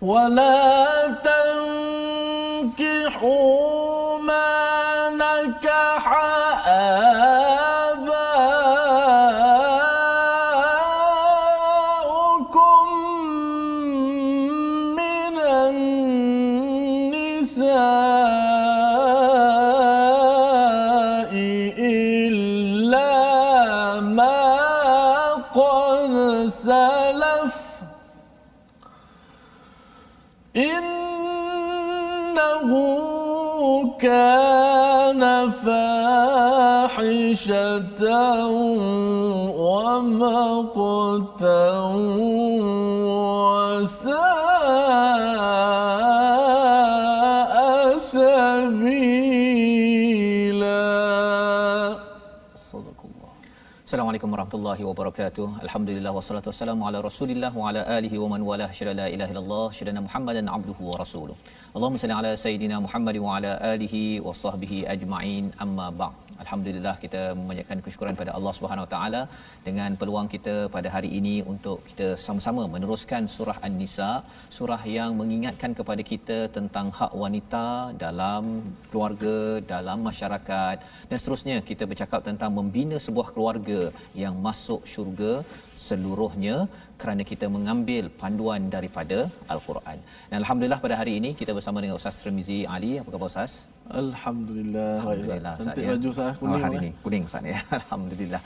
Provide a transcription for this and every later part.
ولا تنكحوا ما نكح آباؤكم من النساء إلا ما قد سلف إنه كان فاحشة ومقتا وساء سبيلا. صدق الله. Assalamualaikum warahmatullahi wabarakatuh. Alhamdulillah wassalatu wassalamu ala Rasulillah wa ala alihi wa man walah. Syada la ilaha illallah, syada Muhammadan abduhu wa rasuluh. Allahumma salli ala sayidina Muhammad wa ala alihi wa sahbihi ajma'in. Amma ba'd. Alhamdulillah, kita memanjatkan kesyukuran pada Allah Subhanahu Wa Taala dengan peluang kita pada hari ini untuk kita sama-sama meneruskan surah An-Nisa, surah yang mengingatkan kepada kita tentang hak wanita dalam keluarga, dalam masyarakat, dan seterusnya kita bercakap tentang membina sebuah keluarga yang masuk syurga seluruhnya kerana kita mengambil panduan daripada Al-Quran. Dan alhamdulillah pada hari ini kita bersama dengan Ustaz Tirmizi Ali. Apa khabar Ustaz? Alhamdulillah. Cantik ya. baju Ustaz, kuning. Hari ini kuning Ustaz ya. Alhamdulillah.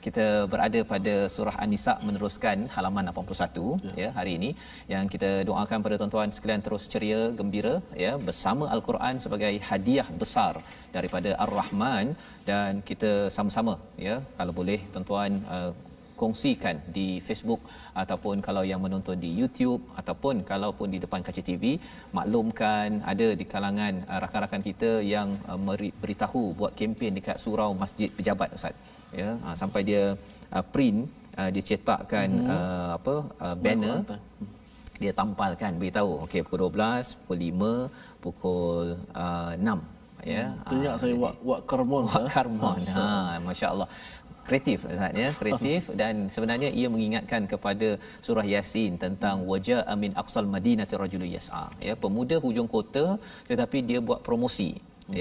Kita berada pada surah An-Nisa meneruskan halaman 81 ya hari ini, yang kita doakan pada tuan-tuan sekalian terus ceria, gembira ya bersama Al-Quran sebagai hadiah besar daripada Ar-Rahman, dan kita sama-sama ya kalau boleh tuan-tuan kongsikan di Facebook, ataupun kalau yang menonton di YouTube, ataupun kalaupun di depan kaca TV, maklumkan ada di kalangan rakan-rakan kita yang beritahu buat kempen dekat surau Masjid Pejabat Ustaz ya, sampai dia print, dia cetakkan banner, dia tampalkan beritahu okey pukul 12, pukul 5, pukul 6 ya. Teringat saya wak karmon. Masya-Allah. Kreatif Ustaz ya, kreatif. Dan sebenarnya ia mengingatkan kepada surah Yasin tentang waja'a min aqsal madinati rajulun yas'a ya, pemuda hujung kota tetapi dia buat promosi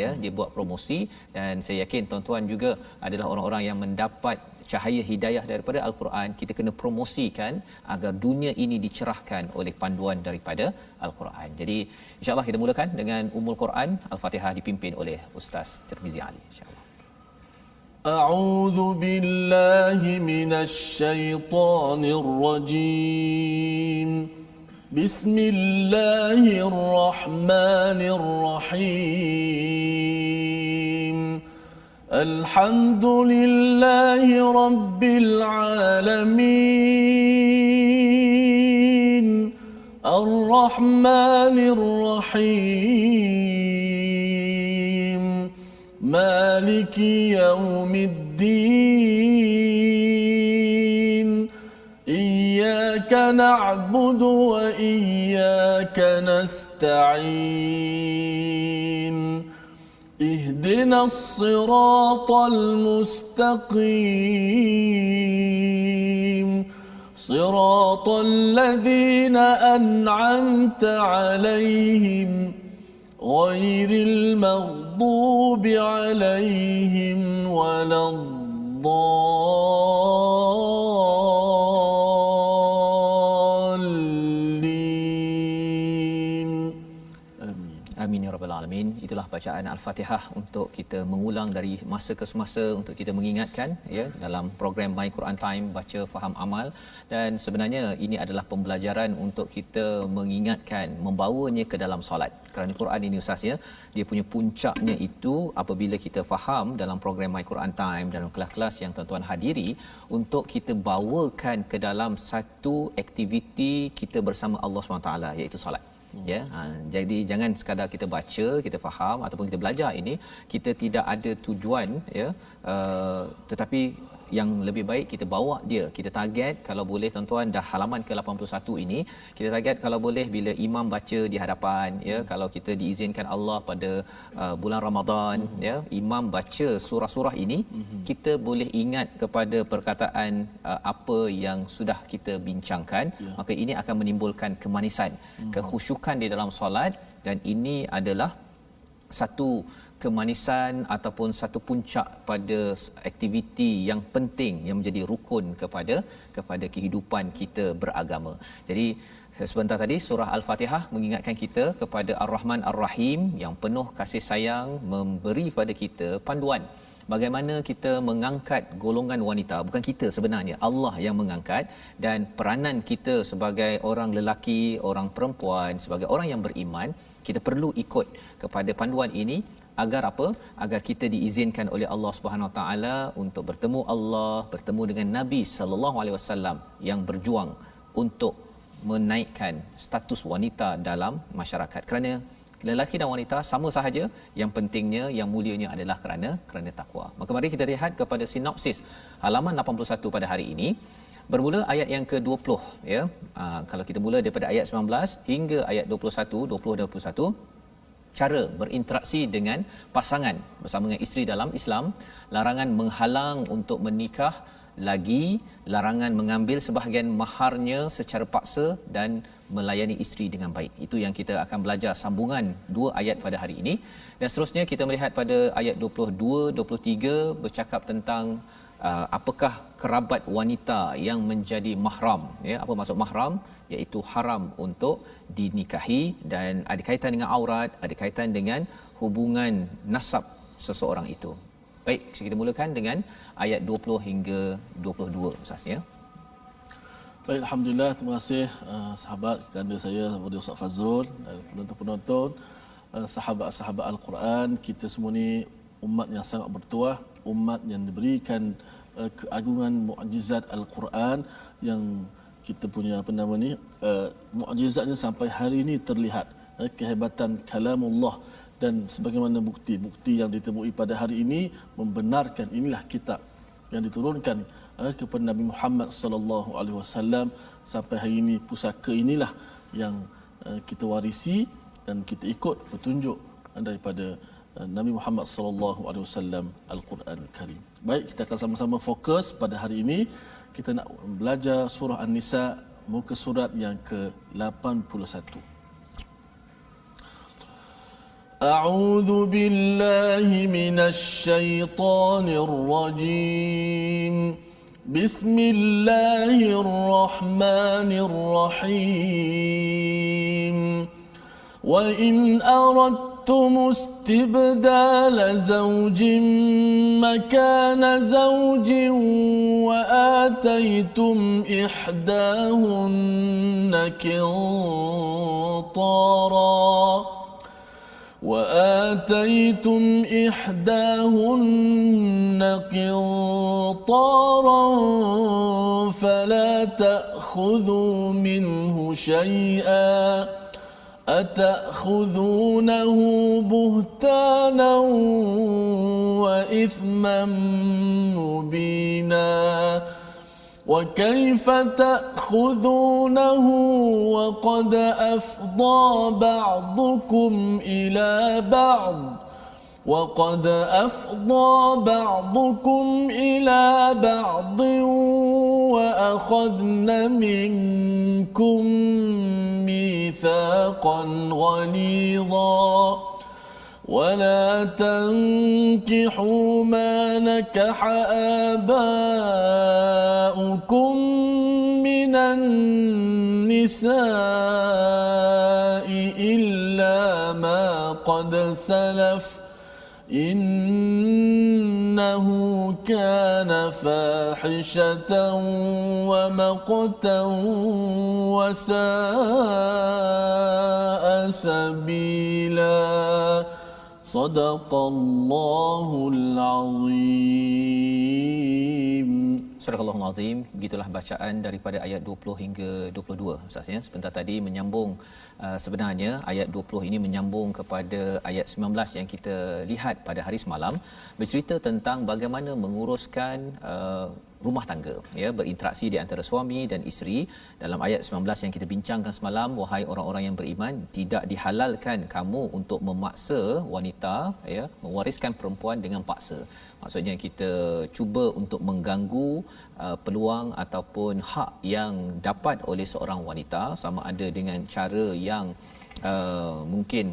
ya, dia buat promosi. Dan saya yakin tuan-tuan juga adalah orang-orang yang mendapat cahaya hidayah daripada Al-Quran. Kita kena promosikan agar dunia ini dicerahkan oleh panduan daripada Al-Quran. Jadi insya-Allah kita mulakan dengan Ummul Quran Al-Fatihah dipimpin oleh Ustaz Tirmizi Ali insya-Allah. أعوذ بالله من الشيطان الرجيم. بسم الله الرحمن الرحيم. الحمد لله رب العالمين. الرحمن الرحيم. مالك يوم الدين. إياك نعبد وإياك نستعين. اهدنا الصراط المستقيم. صراط الذين أنعمت عليهم غير المغضوب عليهم ولا الضالين. Amin ya rabbal alamin. Itulah bacaan Al-Fatihah untuk kita mengulang dari masa ke semasa, untuk kita mengingatkan ya dalam program My Quran Time, baca faham amal. Dan sebenarnya ini adalah pembelajaran untuk kita mengingatkan, membawanya ke dalam solat. Kerana Quran ini Ustaz ya, dia punya puncaknya itu apabila kita faham dalam program My Quran Time, dalam kelas-kelas yang tuan-tuan hadiri, untuk kita bawakan ke dalam satu aktiviti kita bersama Allah SWT, iaitu solat. Ya, jadi jangan sekadar kita baca, kita faham ataupun kita belajar ini, kita tidak ada tujuan ya, tetapi yang lebih baik kita bawa dia, kita target kalau boleh tuan-tuan dah halaman ke-81 ini, kita target kalau boleh bila imam baca di hadapan ya, kalau kita diizinkan Allah pada bulan Ramadan ya, imam baca surah-surah ini, kita boleh ingat kepada perkataan apa yang sudah kita bincangkan, maka ini akan menimbulkan kemanisan, kekhusyukan di dalam solat, dan ini adalah satu kemanisan ataupun satu puncak pada aktiviti yang penting yang menjadi rukun kepada kehidupan kita beragama. Jadi sebentar tadi surah Al-Fatihah mengingatkan kita kepada Ar-Rahman Ar-Rahim yang penuh kasih sayang, memberi pada kita panduan bagaimana kita mengangkat golongan wanita. Bukan kita sebenarnya, Allah yang mengangkat, dan peranan kita sebagai orang lelaki, orang perempuan, sebagai orang yang beriman, kita perlu ikut kepada panduan ini agar apa? Agar kita diizinkan oleh Allah Subhanahu Wa Taala untuk bertemu Allah, bertemu dengan Nabi sallallahu alaihi wasallam yang berjuang untuk menaikkan status wanita dalam masyarakat. Kerana lelaki dan wanita sama sahaja, yang pentingnya, yang mulianya adalah kerana takwa. Maka mari kita lihat kepada sinopsis halaman 81 pada hari ini. Bermula ayat yang ke-20 ya. Kalau kita mula daripada ayat 19 hingga ayat 20 cara berinteraksi dengan pasangan bersama dengan isteri dalam Islam, larangan menghalang untuk menikah, lagi larangan mengambil sebahagian maharnya secara paksa dan melayani isteri dengan baik. Itu yang kita akan belajar sambungan dua ayat pada hari ini. Dan seterusnya kita melihat pada ayat 22-23 bercakap tentang apakah kerabat wanita yang menjadi mahram ya. Apa maksud mahram? Iaitu haram untuk dinikahi dan ada kaitan dengan aurat, ada kaitan dengan hubungan nasab seseorang itu. Baik, kita mulakan dengan ayat 20 hingga 22 Ustaz ya. Baik, alhamdulillah, terima kasih sahabat ganda saya kepada Ustaz Fazrul dan penonton-penonton, sahabat-sahabat Al-Quran. Kita semua ni umat yang sangat bertuah, umat yang diberikan keagungan mukjizat Al-Quran, yang kita punya mukjizatnya sampai hari ini terlihat, kehebatan kalamullah, dan sebagaimana bukti-bukti yang ditemui pada hari ini membenarkan inilah kitab yang diturunkan kepada Nabi Muhammad sallallahu alaihi wasallam. Sampai hari ini pusaka inilah yang kita warisi dan kita ikut petunjuk daripada Nabi Muhammad sallallahu alaihi wasallam, Al-Quran Karim. Baik, kita akan sama-sama fokus pada hari ini. Kita nak belajar surah An-Nisa, muka surat yang ke-81. A'udzu billahi minasy syaithanir rajim. Bismillahirrahmanirrahim. Wa in aradtum istibdala zawjin makana zawjin wa ataytum ihdahunna qintara وآتيتم إحداهن قنطارا فلا تأخذوا منه شيئا أتأخذونه بهتانا وإثما مبينا وكيف تأخذونه وقد أفضى بعضكم إلى بعض وأخذن منكم ميثاقا غليظا ولا تنكحوا ما نكح آباؤكم من النساء إلا ما قد سلف إنه كان فاحشة ومقتا وساء سبيلا Sadaqallahul Azim. Surah Sadaqallahul Azim. Begitulah bacaan daripada ayat 20 hingga 22 Ustaz ya. Sebentar tadi menyambung sebenarnya ayat 20 ini menyambung kepada ayat 19 yang kita lihat pada hari semalam, bercerita tentang bagaimana menguruskan rumah tangga ya, berinteraksi di antara suami dan isteri. Dalam ayat 19 yang kita bincangkan semalam, wahai orang-orang yang beriman, tidak dihalalkan kamu untuk memaksa wanita ya, mewariskan perempuan dengan paksa. Maksudnya kita cuba untuk mengganggu peluang ataupun hak yang dapat oleh seorang wanita, sama ada dengan cara yang mungkin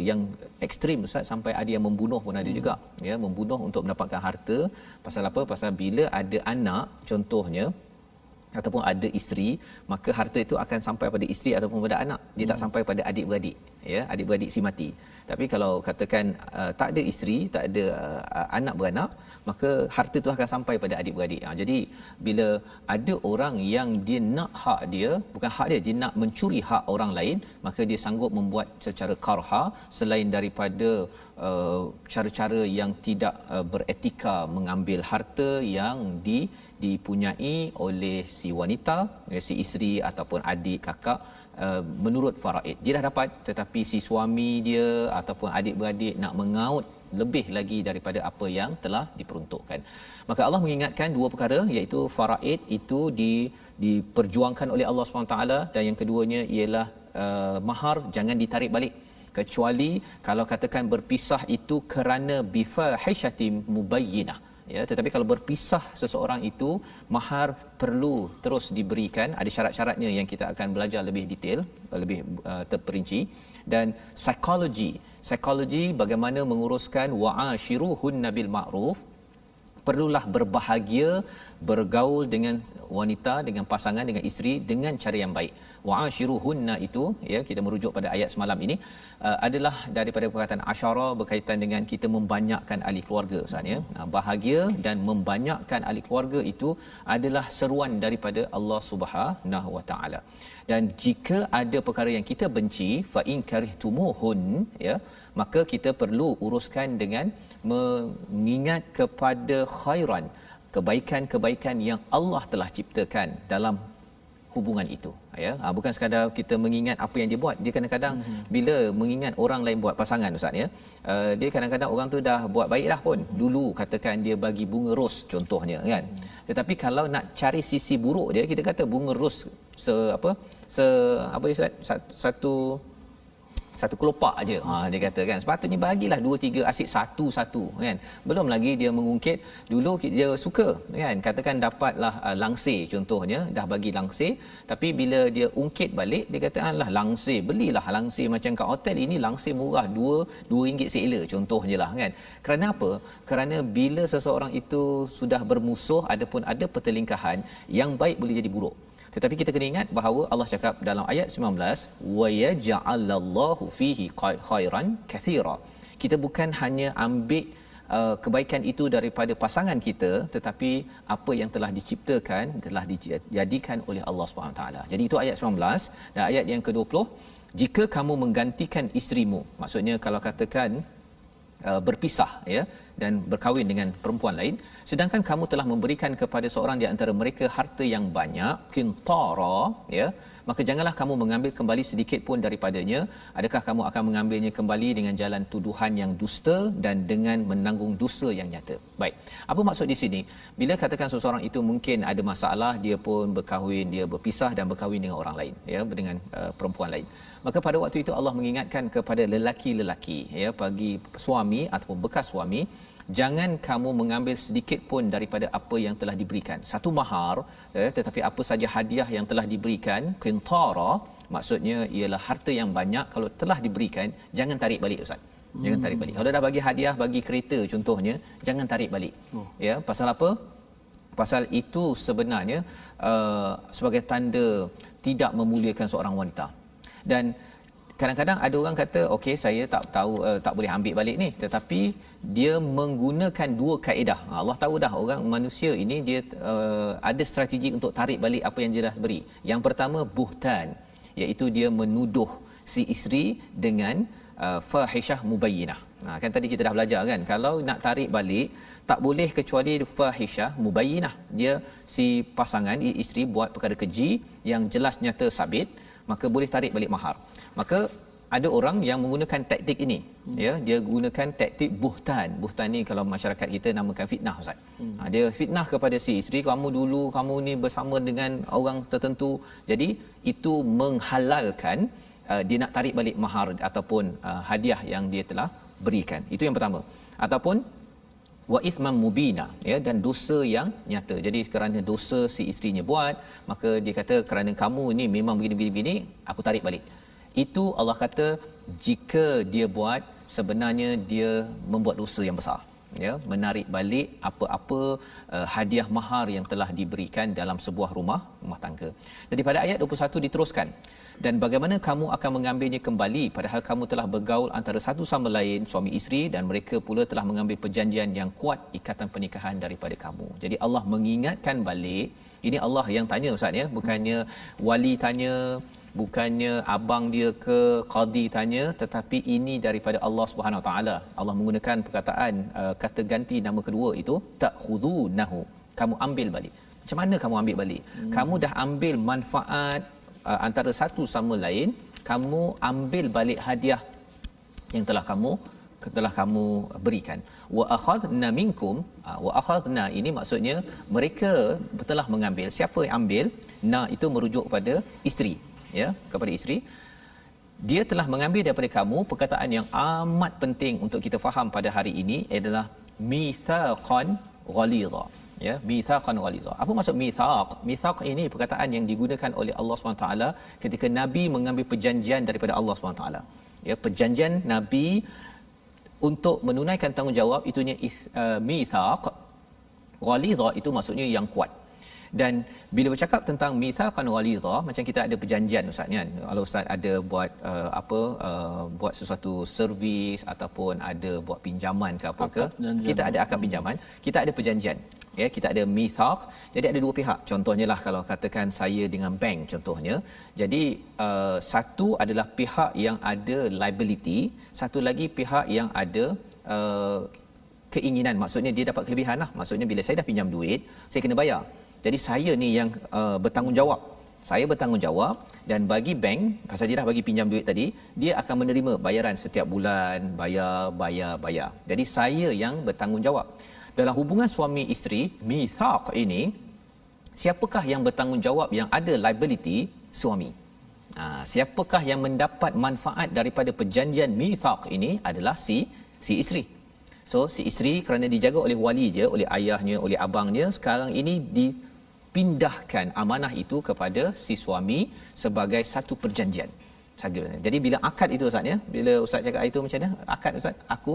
yang ekstrim Ustaz, sampai ada yang membunuh pun ada juga ya, membunuh untuk mendapatkan harta. Pasal apa? Pasal bila ada anak contohnya ataupun ada isteri, maka harta itu akan sampai pada isteri ataupun pada anak, dia tak sampai pada adik-beradik ya, adik-beradik si mati. Tapi kalau katakan tak ada isteri, tak ada anak beranak, maka harta itu akan sampai pada adik-beradik. Jadi bila ada orang yang dia nak hak dia, bukan hak dia, dia nak mencuri hak orang lain, maka dia sanggup membuat secara karha selain daripada cara-cara yang tidak beretika, mengambil harta yang dipunyai oleh si wanita, si isteri ataupun adik, kakak, menurut faraid. Dia dah dapat, tetapi si suami dia ataupun adik-beradik nak mengaut lebih lagi daripada apa yang telah diperuntukkan. Maka Allah mengingatkan dua perkara, iaitu faraid itu diperjuangkan oleh Allah SWT, dan yang keduanya ialah mahar jangan ditarik balik, kecuali kalau katakan berpisah itu kerana bifahishatin mubayyinah ya. Tetapi kalau berpisah seseorang itu, mahar perlu terus diberikan, ada syarat-syaratnya yang kita akan belajar lebih detail, lebih terperinci. Dan psikologi bagaimana menguruskan wa'ashiruhunna bil ma'ruf, perlulah berbahagia, bergaul dengan wanita, dengan pasangan, dengan isteri dengan cara yang baik. Wa'ashiruhunna itu ya, kita merujuk pada ayat semalam ini, adalah daripada perkataan asyara, berkaitan dengan kita membanyakkan ahli keluarga Ustaz ya. Bahagia dan membanyakkan ahli keluarga itu adalah seruan daripada Allah Subhanahu Wa Taala. Dan jika ada perkara yang kita benci, fa in karihtumuhun ya, maka kita perlu uruskan dengan mengingat kepada khairan, kebaikan-kebaikan yang Allah telah ciptakan dalam hubungan itu ya. Bukan sekadar kita mengingat apa yang dia buat. Dia kadang-kadang bila mengingat orang lain buat, pasangan Ustaz ya, dia kadang-kadang orang tu dah buat baik dah pun, dulu katakan dia bagi bunga ros contohnya kan, tetapi kalau nak cari sisi buruk dia, kita kata bunga ros satu kelopak aja, dia kata kan, sepatutnya bagilah 2-3 asyik satu-satu kan. Belum lagi dia mengungkit, dulu dia suka kan, katakan dapatlah langsir contohnya, dah bagi langsir, tapi bila dia ungkit balik, dia kata alah langsir, belilah langsir macam kat hotel ini, langsir murah, RM2 seela contohnya lah kan. Kerana apa? Kerana bila seseorang itu sudah bermusuh, adapun ada pertelingkahan, yang baik boleh jadi buruk. Tetapi kita kena ingat bahawa Allah cakap dalam ayat 19, wa yaj'alallahu fihi khairan katsira. Kita bukan hanya ambil kebaikan itu daripada pasangan kita, tetapi apa yang telah diciptakan, telah dijadikan oleh Allah SWT. Jadi itu ayat 19. Dan ayat yang ke-20, jika kamu menggantikan isterimu, maksudnya kalau katakan berpisah ya, dan berkahwin dengan perempuan lain, sedangkan kamu telah memberikan kepada seorang di antara mereka harta yang banyak, qintara ya, maka janganlah kamu mengambil kembali sedikit pun daripadanya. Adakah kamu akan mengambilnya kembali dengan jalan tuduhan yang dusta dan dengan menanggung dosa yang nyata? Baik, apa maksud di sini? Bila katakan seseorang itu mungkin ada masalah, dia pun berkahwin, dia berpisah dan berkahwin dengan orang lain ya, dengan perempuan lain, maka pada waktu itu Allah mengingatkan kepada lelaki-lelaki ya, bagi suami ataupun bekas suami, jangan kamu mengambil sedikit pun daripada apa yang telah diberikan. Satu mahar tetapi apa saja hadiah yang telah diberikan, qintara, maksudnya ialah harta yang banyak, kalau telah diberikan jangan tarik balik Ustaz. Jangan tarik balik. Kalau dah bagi hadiah, bagi kereta contohnya, jangan tarik balik. Ya, pasal apa? Pasal itu sebenarnya sebagai tanda tidak memuliakan seorang wanita. Dan kadang-kadang ada orang kata, okey saya tak tahu, tak boleh ambil balik ni, tetapi dia menggunakan dua kaedah. Allah tahu dah orang manusia ini dia ada strategi untuk tarik balik apa yang dia dah beri. Yang pertama buhtan, iaitu dia menuduh si isteri dengan fahishah mubayyinah Kan tadi kita dah belajar kan, kalau nak tarik balik tak boleh kecuali fahisyah mubayyinah. Dia si pasangan isteri buat perkara keji yang jelas nyata sabit, maka boleh tarik balik mahar. Maka ada orang yang menggunakan taktik ini, ya, dia gunakan taktik buhtan. Buhtan ni kalau masyarakat kita namakan fitnah, ustaz. Dia fitnah kepada si isteri, kamu ni bersama dengan orang tertentu. Jadi itu menghalalkan dia nak tarik balik mahar ataupun hadiah yang dia telah berikan. Itu yang pertama. Ataupun wa ithman mubina, ya, dan dosa yang nyata. Jadi kerana dosa si isterinya buat, maka dia kata kerana kamu ni memang begini, aku tarik balik. Itu Allah kata jika dia buat, sebenarnya dia membuat dosa yang besar, ya, menarik balik apa-apa hadiah mahar yang telah diberikan dalam sebuah rumah tangga. Jadi pada ayat 21 diteruskan, dan bagaimana kamu akan mengambilnya kembali padahal kamu telah bergaul antara satu sama lain suami isteri, dan mereka pula telah mengambil perjanjian yang kuat ikatan pernikahan daripada kamu. Jadi Allah mengingatkan balik. Ini Allah yang tanya, ustaz, ya, bukannya wali tanya, bukannya abang dia ke qadi tanya, tetapi ini daripada Allah Subhanahu Wa Taala. Allah menggunakan perkataan kata ganti nama kedua itu, ta'khudunahu, kamu ambil balik. Macam mana kamu ambil balik? Kamu dah ambil manfaat antara satu sama lain, kamu ambil balik hadiah yang telah kamu berikan. Wa akhadna minkum, wa akhadna ini maksudnya mereka telah mengambil. Siapa yang ambil? Na itu merujuk pada isteri, ya, kepada isteri. Dia telah mengambil daripada kamu. Perkataan yang amat penting untuk kita faham pada hari ini adalah mitsaqan ghalidha, ya, mitsaqan ghalidha. Apa maksud mitsaq? Mitsaq ini perkataan yang digunakan oleh Allah SWT ketika Nabi mengambil perjanjian daripada Allah SWT, ya, perjanjian Nabi untuk menunaikan tanggungjawab, itunya mitsaq. Ghalidha itu maksudnya yang kuat. Dan bila bercakap tentang mitsaqan ghalidha, macam kita ada perjanjian, ustaz, kan, kalau ustaz ada buat buat sesuatu servis ataupun ada buat pinjaman ke apa ke, kita ada akad pinjaman, kita ada perjanjian, ya, kita ada mitsaq. Jadi ada dua pihak. Contohnya lah kalau katakan saya dengan bank contohnya. Jadi satu adalah pihak yang ada liability, satu lagi pihak yang ada keinginan. Maksudnya dia dapat kelebihan lah. Maksudnya bila saya dah pinjam duit, saya kena bayar. Jadi saya ni yang bertanggungjawab. Saya bertanggungjawab, dan bagi bank, pasal dia dah bagi pinjam duit tadi, dia akan menerima bayaran setiap bulan, bayar. Jadi saya yang bertanggungjawab. Dalam hubungan suami isteri, mitsaq ini, siapakah yang bertanggungjawab yang ada liability? Suami. Siapakah yang mendapat manfaat daripada perjanjian mitsaq ini adalah si isteri. So si isteri kerana dijaga oleh wali dia, oleh ayahnya, oleh abangnya, sekarang ini dipindahkan amanah itu kepada si suami sebagai satu perjanjian. Jadi bila akad itu, ustaz, ya, bila ustaz cakap itu macam mana? Akad, ustaz, aku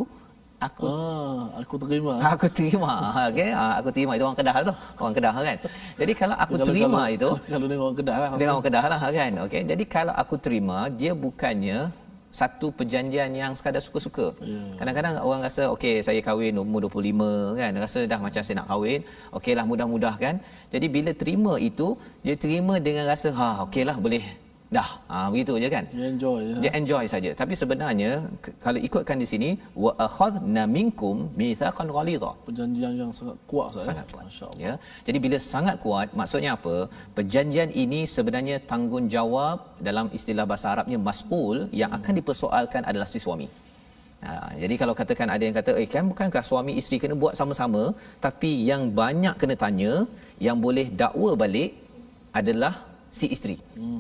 terima. Aku terima. Okey, aku terima itu orang Kedah tu. Orang Kedah kan. Jadi kalau aku terima itu, kalau dengan orang Kedah lah. Dengan orang Kedah lah kan. Okey. Jadi kalau aku terima, dia bukannya satu perjanjian yang sekadar suka-suka. Kadang-kadang orang rasa okey, saya kahwin umur 25 kan, rasa dah macam saya nak kahwin, okeylah, mudah-mudah kan. Jadi bila terima itu, dia terima dengan rasa okeylah, boleh dah, begitu je kan. Dia enjoy saja. Tapi sebenarnya kalau ikutkan di sini, wa akhadna minkum mitsaqan ghalidha, perjanjian yang sangat kuat, sangat kuat, masyaallah, ya. Jadi bila sangat kuat, maksudnya apa? Perjanjian ini sebenarnya tanggungjawab, dalam istilah bahasa Arabnya mas'ul, yang akan dipersoalkan adalah si suami. Jadi kalau katakan ada yang kata, kan bukankah suami isteri kena buat sama-sama, tapi yang banyak kena tanya, yang boleh dakwa balik adalah si isteri.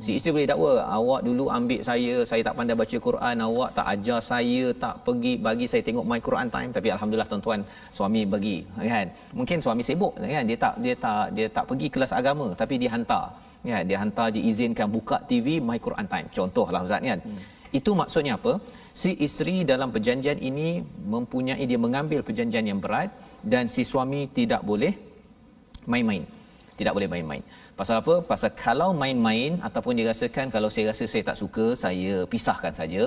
Si isteri boleh dakwa, awak dulu ambil saya tak pandai baca Quran, awak tak ajar saya, tak pergi bagi saya tengok My Quran Time. Tapi alhamdulillah tuan-tuan, suami bagi, kan. Mungkin suami sibuk, kan, dia tak pergi kelas agama, tapi dia hantar, kan, dia hantar, diizinkan buka TV My Quran Time, contohlah, ustaz, kan. Itu maksudnya apa? Si isteri dalam perjanjian ini mempunyai, dia mengambil perjanjian yang berat, dan si suami tidak boleh main-main. Tidak boleh main-main. Pasal apa? Pasal kalau main-main ataupun dia rasakan, kalau saya rasa saya tak suka, saya pisahkan saja,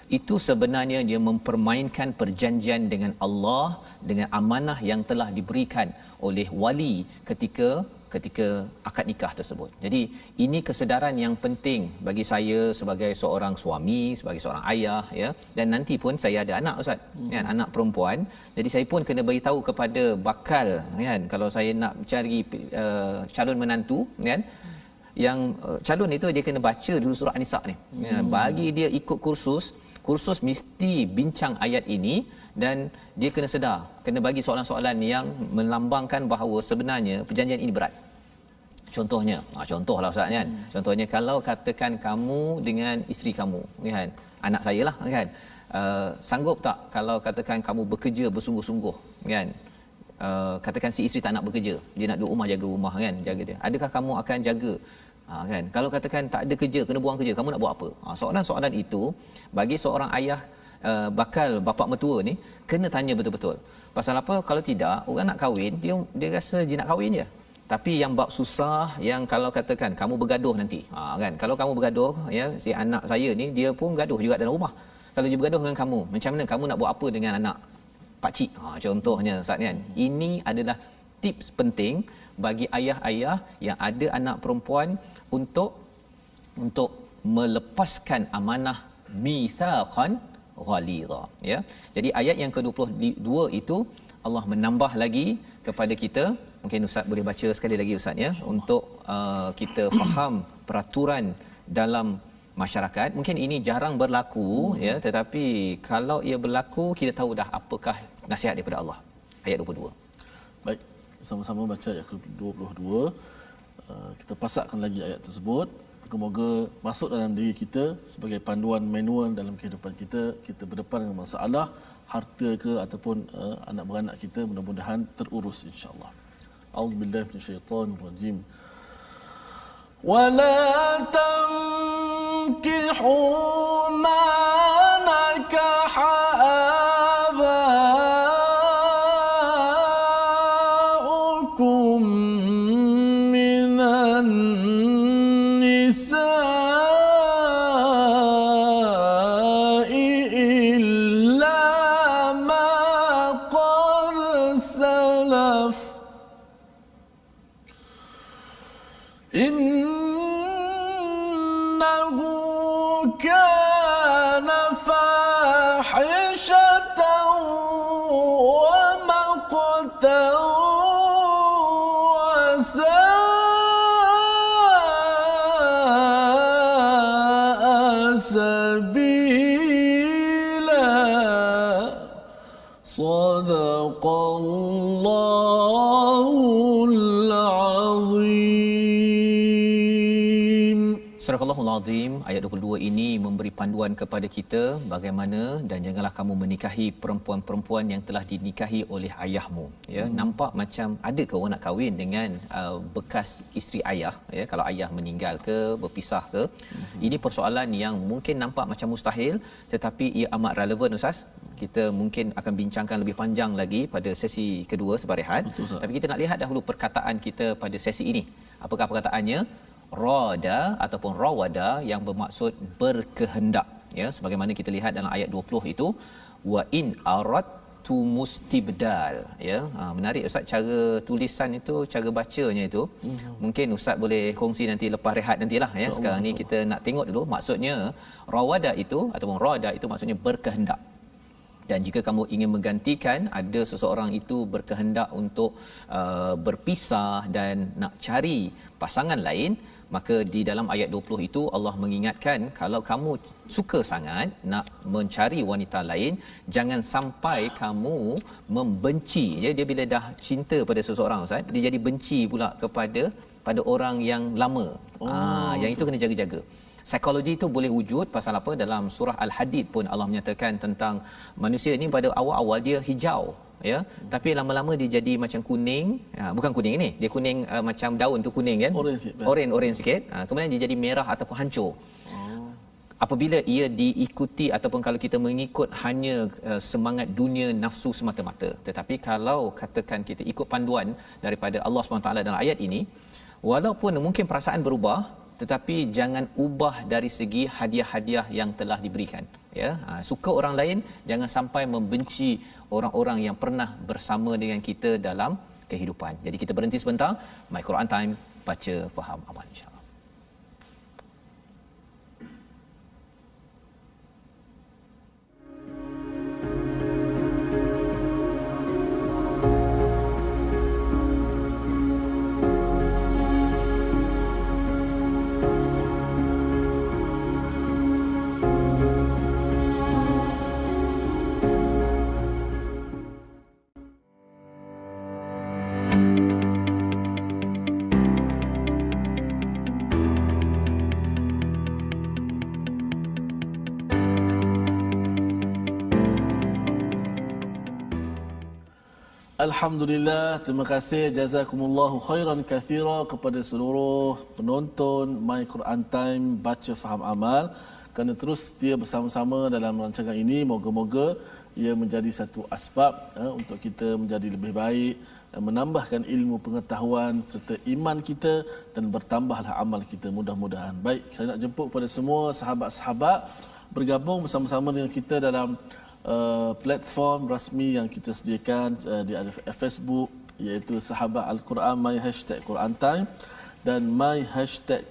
itu sebenarnya dia mempermainkan perjanjian dengan Allah, dengan amanah yang telah diberikan oleh wali ketika akad nikah tersebut. Jadi ini kesedaran yang penting bagi saya sebagai seorang suami, sebagai seorang ayah, ya. Dan nanti pun saya ada anak, Ustaz, kan, anak perempuan. Jadi saya pun kena beritahu kepada bakal, kan, kalau saya nak cari calon menantu, kan, yang calon itu dia kena baca dulu surah An-Nisa ni. Ya, bagi dia ikut kursus mesti bincang ayat ini, dan dia kena sedar, kena bagi soalan-soalan yang melambangkan bahawa sebenarnya perjanjian ini berat. Contohnya, contohlah Ustaz, kan. Contohnya kalau katakan kamu dengan isteri kamu, kan, anak saya lah, kan, sanggup tak kalau katakan kamu bekerja bersungguh-sungguh, kan, katakan si isteri tak nak bekerja, dia nak duduk rumah jaga rumah, kan, jaga dia, adakah kamu akan jaga? Kan, kalau katakan tak ada kerja, kena buang kerja, kamu nak buat apa? Soalan-soalan itu bagi seorang ayah, bakal bapa mertua ni kena tanya betul-betul. Pasal apa? Kalau tidak, orang nak kahwin, dia rasa dia nak kahwin je. Tapi yang bab susah, yang kalau katakan kamu bergaduh nanti, kan, kalau kamu bergaduh, ya, si anak saya ni dia pun gaduh juga dalam rumah. Kalau dia bergaduh dengan kamu, macam mana kamu nak buat apa dengan anak pak cik? Contohnya Ustaz, kan. Ini adalah tips penting bagi ayah-ayah yang ada anak perempuan untuk melepaskan amanah mitsaqan ghalidha, ya. Jadi ayat yang ke-22 itu Allah menambah lagi kepada kita, mungkin Ustaz boleh baca sekali lagi, Ustaz, ya, untuk kita faham peraturan dalam masyarakat. Mungkin ini jarang berlaku, ya, tetapi kalau ia berlaku kita tahu dah apakah nasihat daripada Allah. Ayat 22. Baik, sama-sama baca ayat ke-22. Kita pasakkan lagi ayat tersebut. Semoga masuk dalam diri kita sebagai panduan manual dalam kehidupan kita. Kita berdepan dengan masalah harta ke ataupun anak beranak kita, mudah-mudahan terurus insya-Allah. A'udzubillahi minasyaitonirrajim. Wala tankihu ma nakaha إنه كان فاحشة ومقتا وساء سبيلا صدق الله العظيم. Surah Al-Azim ayat 22 ini memberi panduan kepada kita bagaimana, dan janganlah kamu menikahi perempuan-perempuan yang telah dinikahi oleh ayahmu, ya. Nampak macam ada ke orang nak kahwin dengan bekas isteri ayah, ya, kalau ayah meninggal ke, berpisah ke. Ini persoalan yang mungkin nampak macam mustahil, tetapi ia amat relevan, Ustaz. Kita mungkin akan bincangkan lebih panjang lagi pada sesi kedua selepas rehat. Tapi kita nak lihat dahulu perkataan kita pada sesi ini. Apakah perkataannya? Rada ataupun rawada, yang bermaksud berkehendak, ya, sebagaimana kita lihat dalam ayat 20 itu, wa in aradtu mustibdal, ya. Menarik Ustaz cara tulisan itu, cara bacanya itu. Mungkin Ustaz boleh kongsi nanti lepas rehat nantilah, ya. Sekarang ni kita nak tengok dulu maksudnya rawada itu ataupun rada itu maksudnya berkehendak. Dan jika kamu ingin menggantikan, ada seseorang itu berkehendak untuk berpisah dan nak cari pasangan lain, maka di dalam ayat 20 itu Allah mengingatkan, kalau kamu suka sangat nak mencari wanita lain, jangan sampai kamu membenci. Dia bila dah cinta pada seseorang, Ustaz, dia jadi benci pula pada orang yang lama. Yang itu kena jaga-jaga. Psikologi itu boleh wujud pasal apa? Dalam surah Al-Hadid pun Allah menyatakan tentang manusia ni pada awal-awal dia hijau, ya, tapi lama-lama dia jadi macam kuning. Bukan kuning ni, dia kuning macam daun tu kuning, kan, oren sikit. Kemudian dia jadi merah ataupun hancur. Apabila ia diikuti ataupun kalau kita mengikut hanya semangat dunia nafsu semata-mata. Tetapi kalau katakan kita ikut panduan daripada Allah SWT dalam ayat ini, walaupun mungkin perasaan berubah, tetapi jangan ubah dari segi hadiah-hadiah yang telah diberikan, ya. Suka orang lain, jangan sampai membenci orang-orang yang pernah bersama dengan kita dalam kehidupan. Jadi kita berhenti sebentar, My Quran Time, baca, faham, amal, insya-Allah. Alhamdulillah, terima kasih, jazakumullahu khairan kathira kepada seluruh penonton My Quran Time, baca faham amal, kerana terus setia bersama-sama dalam rancangan ini. Moga-moga ia menjadi satu asbab untuk kita menjadi lebih baik, menambahkan ilmu pengetahuan serta iman kita, dan bertambahlah amal kita mudah-mudahan. Baik, saya nak jemput kepada semua sahabat-sahabat bergabung bersama-sama dengan kita dalam platform rasmi yang kita sediakan di Facebook, iaitu Sahabat Al-Quran My #Quran Time dan My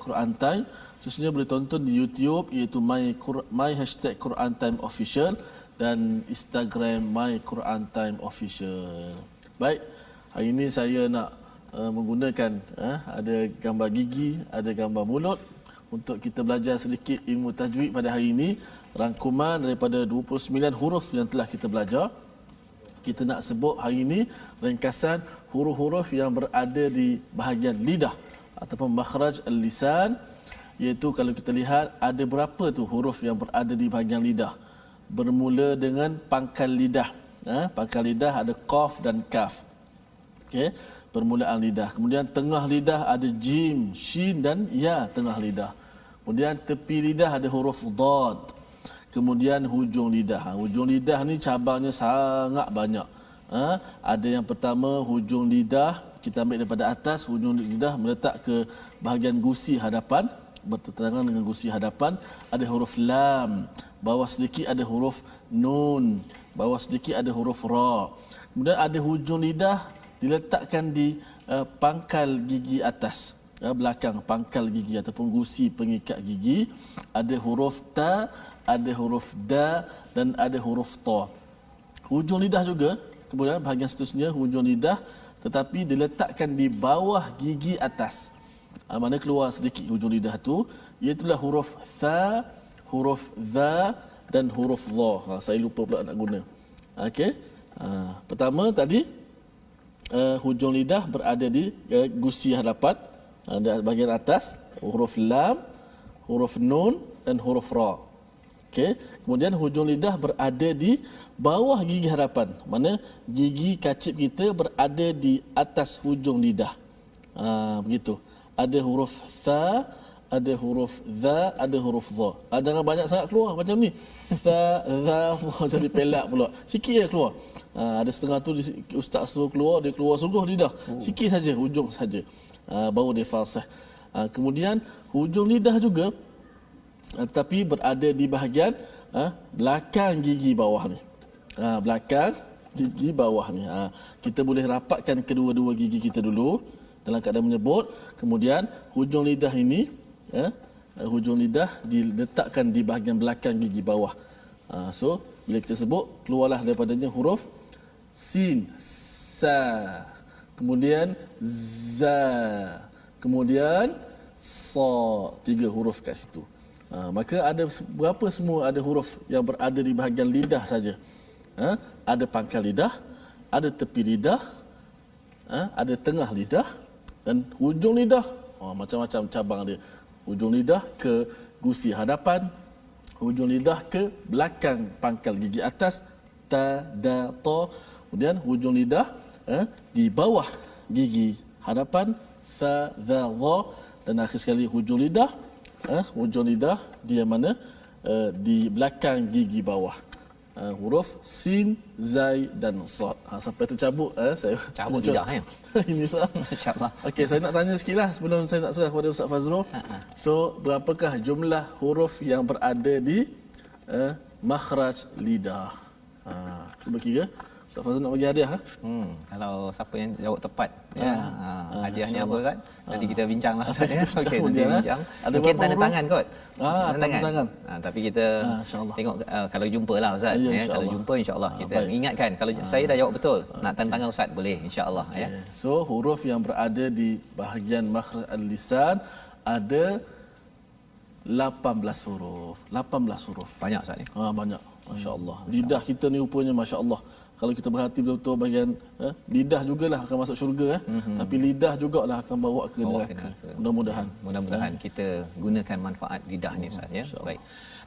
#Quran Time. Sesungguhnya boleh tonton di YouTube, iaitu My #Quran Time Official, dan Instagram My Quran Time Official. Baik, hari ini saya nak menggunakan ada gambar gigi, ada gambar mulut untuk kita belajar sedikit ilmu tajwid pada hari ini. Rangkuman daripada 29 huruf yang telah kita belajar. Kita nak sebut hari ini ringkasan huruf-huruf yang berada di bahagian lidah ataupun makhraj al-lisan, iaitu kalau kita lihat ada berapa tu huruf yang berada di bahagian lidah. Bermula dengan pangkal lidah. Pangkal lidah ada qaf dan kaf. Okey, permulaan lidah. Kemudian tengah lidah ada jim, shin dan ya tengah lidah. Kemudian tepi lidah ada huruf dad. Kemudian hujung lidah. Hujung lidah ni cabangnya sangat banyak. Ada yang pertama hujung lidah, kita ambil daripada atas, hujung lidah meletak ke bahagian gusi hadapan, bertentangan dengan gusi hadapan, ada huruf lam. Bawah sedikit ada huruf nun. Bawah sedikit ada huruf ra. Kemudian ada hujung lidah diletakkan di pangkal gigi atas. Belakang pangkal gigi ataupun gusi pengikat gigi. Ada huruf ta, ada huruf da dan ada huruf ta. Hujung lidah juga, kemudian bahagian seterusnya hujung lidah tetapi diletakkan di bawah gigi atas. Mana keluar sedikit hujung lidah tu, iaitulah huruf tha, huruf za dan huruf dha. Saya lupa pula nak guna. Okey. Pertama tadi hujung lidah berada di gusi hadapan, di bahagian atas, huruf lam, huruf nun dan huruf ra. Okey, kemudian hujung lidah berada di bawah gigi hadapan. Mana gigi kacip kita berada di atas hujung lidah. Begitu. Ada huruf tha, ada huruf za, ada huruf dha. Jangan banyak sangat keluar macam ni. Tha, za, jadi pelak pula. Sikit je keluar. Ada setengah tu ustaz suruh keluar, dia keluar sungguh lidah. Sikit saja, hujung saja. Baru dia fasih. Kemudian hujung lidah juga tapi berada di bahagian belakang gigi bawah ni. Belakang gigi bawah ni. Kita boleh rapatkan kedua-dua gigi kita dulu dalam keadaan menyebut. Kemudian hujung lidah ini, hujung lidah diletakkan di bahagian belakang gigi bawah. So bila kita sebut, keluarlah daripadanya huruf sin, sa, kemudian za, kemudian sa. 3 huruf kat situ. Maka ada berapa semua ada huruf yang berada di bahagian lidah saja. Ada pangkal lidah, ada tepi lidah, ada tengah lidah dan hujung lidah. Macam-macam cabang dia. Hujung lidah ke gusi hadapan, hujung lidah ke belakang pangkal gigi atas, ta, da, ta. Kemudian hujung lidah di bawah gigi hadapan, tha, za, za. Dan akhir sekali hujung lidah, hujung lidah dia mana? Di belakang gigi bawah. huruf sin, zai dan sad. Sampai tercabut saya cabut lidah ya. Ini sah. Masya-Allah. Okey, saya nak tanya sikitlah sebelum saya nak serah kepada Ustaz Fazrul. So, berapakah jumlah huruf yang berada di makhraj lidah? Cuba kira. Ustaz Fazrul nak bagi hadiah Kalau siapa yang jawab tepat hadiahnya apa Ustaz? Nanti kita bincanglah Ustaz ya. Okey, nanti bincang. Mungkin tanda tangan kot. Tanda tangan. Tapi kita tengok kalau jumpalah Ustaz ya. Kalau jumpa insya-Allah kita ingatkan kalau saya dah jawab betul nak tanda tangan Ustaz boleh insya-Allah ya. So huruf yang berada di bahagian makhraj al-lisan ada 18 huruf. 18 huruf. Banyak Ustaz ni. Banyak. Masya-Allah. Lidah kita ni rupanya masya-Allah. Kalau kita berhati betul-betul bahagian lidah jugalah akan masuk syurga tapi lidah jugalah akan bawa ke neraka. Mudah-mudahan kita gunakan manfaat lidah ni Ustaz ya. Baik.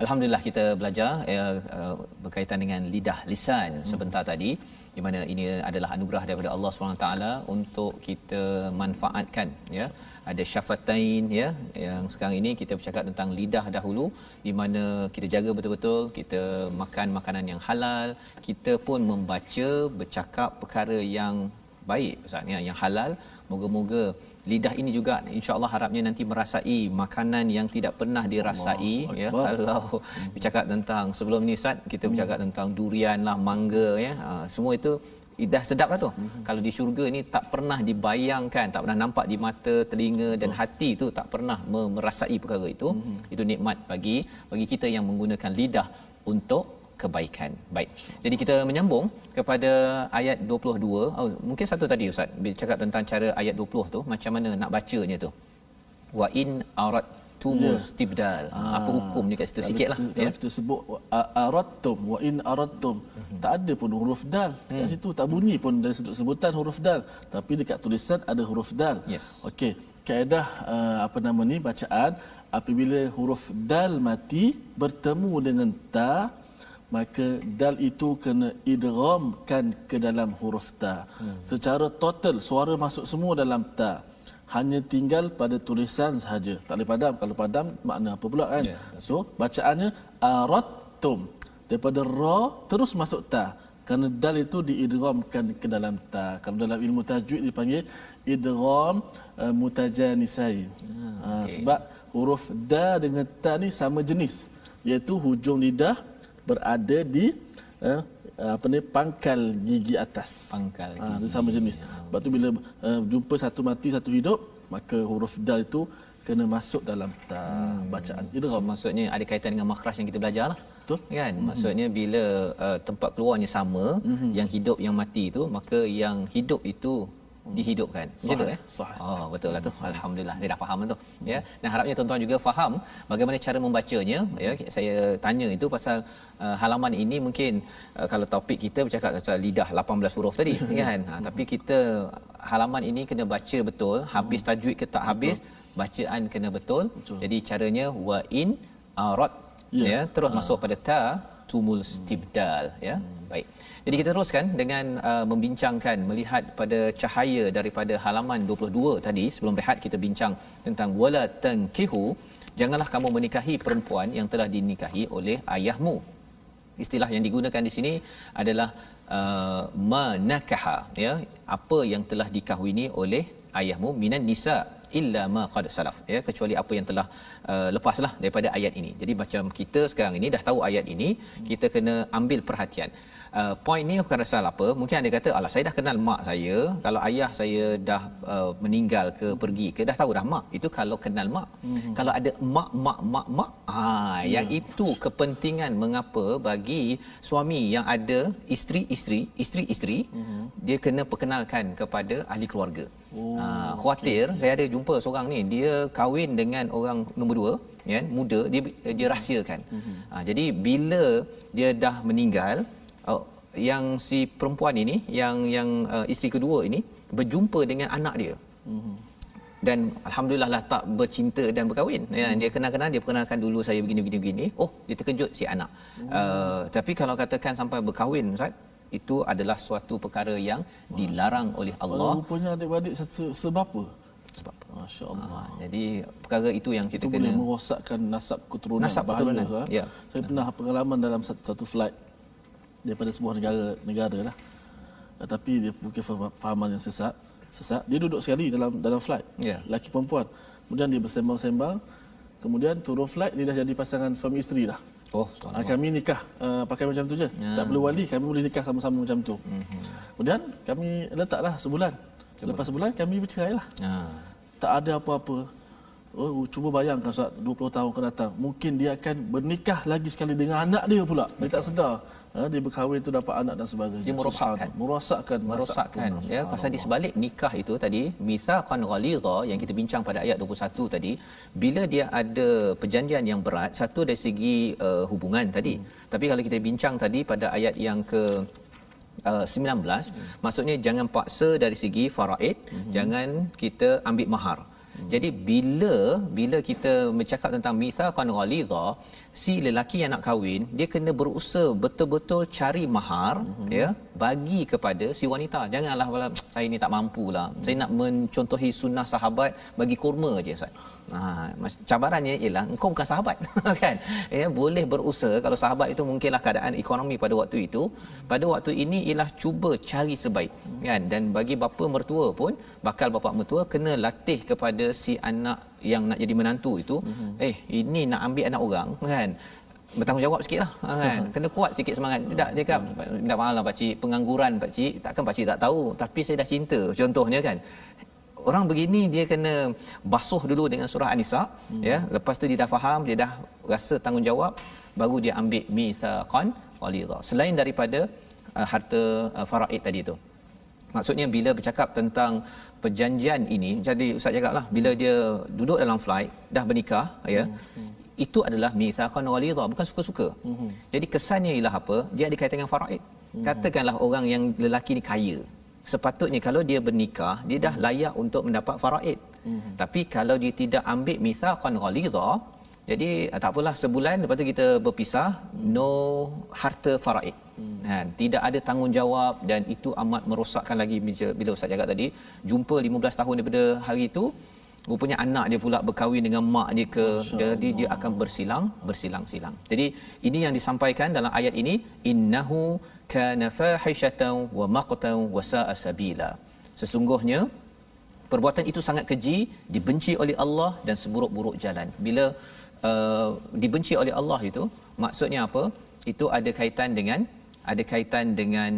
Alhamdulillah kita belajar berkaitan dengan lidah lisan sebentar tadi, di mana ini adalah anugerah daripada Allah SWT untuk kita manfaatkan ya. Ada syafatain ya, yang sekarang ini kita bercakap tentang lidah dahulu, di mana kita jaga betul-betul, kita makan makanan yang halal, kita pun membaca, bercakap perkara yang baik Ustaz ya, yang halal. Moga-moga lidah ini juga insya-Allah harapnya nanti merasai makanan yang tidak pernah dirasai ya. Kalau bercakap tentang sebelum ni Ustaz kita bercakap tentang durian lah, mangga ya, semua itu dah sedap lah tu. Kalau di syurga ni tak pernah dibayangkan, tak pernah nampak di mata, telinga dan hati tu tak pernah merasai perkara itu. Itu nikmat bagi kita yang menggunakan lidah untuk kebaikan. Baik. Jadi kita menyambung kepada ayat 22. Mungkin satu tadi Ustaz bercakap tentang cara ayat 20 tu macam mana nak bacanya tu. Wa in aradtumul istibdal. Apa hukum ni kat situ sikitlah ya. Kita sebut aradtum wa in aradtum. Tak ada pun huruf dal kat situ, tak bunyi pun dari sudut sebutan huruf dal, tapi dekat tulisan ada huruf dal. Okey, kaedah bacaan apabila huruf dal mati bertemu dengan ta, maka dal itu kena idghamkan ke dalam huruf ta. Secara total suara masuk semua dalam ta. Hanya tinggal pada tulisan sahaja. Tak boleh padam. Kalau padam makna apa pula kan? So bacaannya aradtum. Daripada ra terus masuk ta. Kerana dal itu diidghamkan ke dalam ta. Kalau dalam ilmu tajwid dipanggil idgham mutajanisain. Sebab huruf da dengan ta ni sama jenis, iaitu hujung lidah berada di pangkal gigi atas. Pangkal gigi. Dia sama jenis. Sebab tu bila jumpa satu mati satu hidup, maka huruf dal itu kena masuk dalam ta bacaan. So, maksudnya ada kaitan dengan makhraj yang kita belajarlah. Betul? Kan? Maksudnya bila tempat keluarnya sama, yang hidup yang mati itu, maka yang hidup itu dihidupkan. Betul Sahih. Betul lah tu. Alhamdulillah saya dah faham tu ya. Dan harapnya tuan-tuan juga faham bagaimana cara membacanya ya. Saya tanya itu pasal halaman ini mungkin kalau topik kita bercakap pasal lidah 18 huruf tadi kan. Tapi kita halaman ini kena baca betul, habis tajwid ke tak habis, bacaan kena betul. Jadi caranya wa in arad ya, terus masuk pada ta tumul istibdal ya. Baik. Jadi kita teruskan dengan membincangkan, melihat pada cahaya daripada halaman 22 tadi. Sebelum rehat kita bincang tentang wala tankihu, janganlah kamu menikahi perempuan yang telah dinikahi oleh ayahmu. Istilah yang digunakan di sini adalah manakaha ya, apa yang telah dikahwini oleh ayahmu minan nisa illa ma qad salaf ya, kecuali apa yang telah lepaslah daripada ayat ini. Jadi macam kita sekarang ini dah tahu ayat ini, kita kena ambil perhatian. Poin ni bukan pasal apa, mungkin ada kata alah saya dah kenal mak saya, kalau ayah saya dah meninggal ke pergi ke dah tahu dah mak. Itu kalau kenal mak. Kalau ada mak yang itu kepentingan mengapa bagi suami yang ada isteri dia kena perkenalkan kepada ahli keluarga. Khawatir saya ada jumpa seorang ni, dia kahwin dengan orang nombor 2 kan, muda, dia rahsiakan. Jadi bila dia dah meninggal, yang si perempuan ini yang isteri kedua ini berjumpa dengan anak dia. Dan alhamdulillah lah tak bercinta dan berkahwin ya, dia kenal-kenal, dia perkenalkan dulu saya begini. Oh, dia terkejut si anak. Tapi kalau katakan sampai berkahwin Ustaz, itu adalah suatu perkara yang dilarang oleh Allah. Rupanya adik-adik sebab Masya-Allah. Jadi perkara itu yang kita kena, boleh merosakkan nasab keturunan. Ya. Saya pernah pengalaman dalam satu flight. daripada sebuah negara lah. Tapi dia mungkin fahaman yang sesat. Dia duduk sekali dalam flight. Lelaki perempuan. Kemudian dia bersembang-sembang. Kemudian turun flight dia dah jadi pasangan suami isteri dah. Kami nikah pakai macam tu je. Tak perlu wali, kami boleh nikah sama-sama macam tu. Kemudian kami letaklah sebulan. Lepas sebulan kami bercerai lah. Tak ada apa-apa. Cuba bayangkan Ustaz, 20 tahun akan datang. Mungkin dia akan bernikah lagi sekali dengan anak dia pula. Dia tak sedar. Dia berkahwin tu dapat anak dan sebagainya. Dia merosakkan ya, pasal di sebalik nikah itu tadi mitsaqan ghalidha yang kita bincang pada ayat 21 tadi, bila dia ada perjanjian yang berat, satu dari segi hubungan tadi. Tapi kalau kita bincang tadi pada ayat yang ke 19, maksudnya jangan paksa dari segi faraid, jangan kita ambil mahar. Jadi bila kita bercakap tentang mitsaqan ghalidha, si lelaki yang nak kahwin dia kena berusaha betul-betul cari mahar ya, bagi kepada si wanita. Janganlah saya ni tak mampulah, saya nak mencontohi sunnah sahabat bagi kurma je Ustaz. Cabarannya ialah engkau bukan sahabat kan. Ya, boleh berusaha kalau sahabat itu mungkinlah keadaan ekonomi pada waktu itu. Pada waktu ini ialah cuba cari sebaik kan. Dan bagi bapa mertua pun, bakal bapa mertua kena latih kepada si anak yang nak jadi menantu itu, ini nak ambil anak orang kan, bertanggungjawab sikitlah kan. Kena kuat sikit semangat. Tidak cakap tak masalah pak cik, pengangguran pak cik, takkan pak cik tak tahu, tapi saya dah cinta contohnya kan. Orang begini dia kena basuh dulu dengan surah An-Nisa ya, lepas tu dia dah faham, dia dah rasa tanggungjawab, baru dia ambil mitsaqan ghalidha. Selain daripada harta faraid tadi tu, maksudnya bila bercakap tentang perjanjian ini, jadi Ustaz cakaplah, bila dia duduk dalam flight dah bernikah ya, itu adalah mitsaqan ghalidha, bukan suka-suka. Jadi kesannya ialah apa? Dia ada kaitan dengan faraid. Katakanlah orang yang lelaki ni kaya, sepatutnya kalau dia bernikah dia dah layak untuk mendapat faraid. Tapi kalau dia tidak ambil mitsaqan ghalidha, jadi tak apalah, sebulan lepas tu kita berpisah, no harta faraid. Tidak ada tanggungjawab, dan itu amat merosakkan lagi. Bila Ustaz cakap tadi, jumpa 15 tahun daripada hari itu, rupanya anak dia pula berkahwin dengan mak dia ke, jadi dia akan bersilang-silang. Jadi ini yang disampaikan dalam ayat ini, innahu kana fahishatan wa maqtan wa sa'a sabila. Sesungguhnya perbuatan itu sangat keji, dibenci oleh Allah, dan seburuk-buruk jalan. Bila dibenci oleh Allah itu maksudnya apa? Itu ada kaitan dengan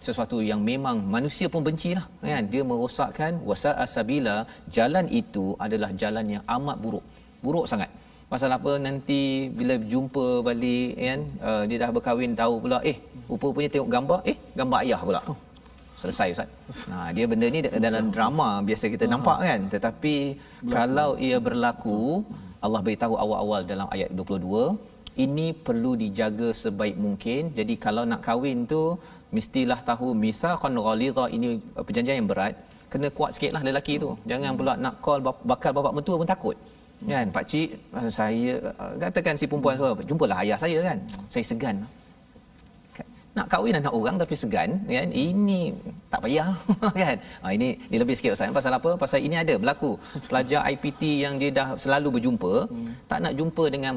sesuatu yang memang manusia pun bencilah kan. Dia merosakkan wasa'a sabila, jalan itu adalah jalan yang amat buruk sangat. Pasal apa? Nanti bila jumpa balik kan, dia dah berkahwin, tahu pula rupa-rupanya tengok gambar ayah pula. Selesai Ustaz. Dia benda ni dalam drama biasa kita nampak kan, tetapi kalau ia berlaku, Allah beritahu awal-awal dalam ayat 22, ini perlu dijaga sebaik mungkin. Jadi kalau nak kahwin tu mestilah tahu mitsaqan ghalidha, ini perjanjian yang berat, kena kuat sikitlah lelaki tu. Jangan pula nak call bakal bapak mertua pun takut. Kan, pak cik, saya katakan si perempuan tu, jumpalah ayah saya kan. Saya segan. Nak kahwin anak orang tapi segan kan, ini tak payah kan. Ini lebih sikit Ustaz. Pasal apa? Pasal ini ada berlaku pelajar IPT yang dia dah selalu berjumpa, tak nak jumpa dengan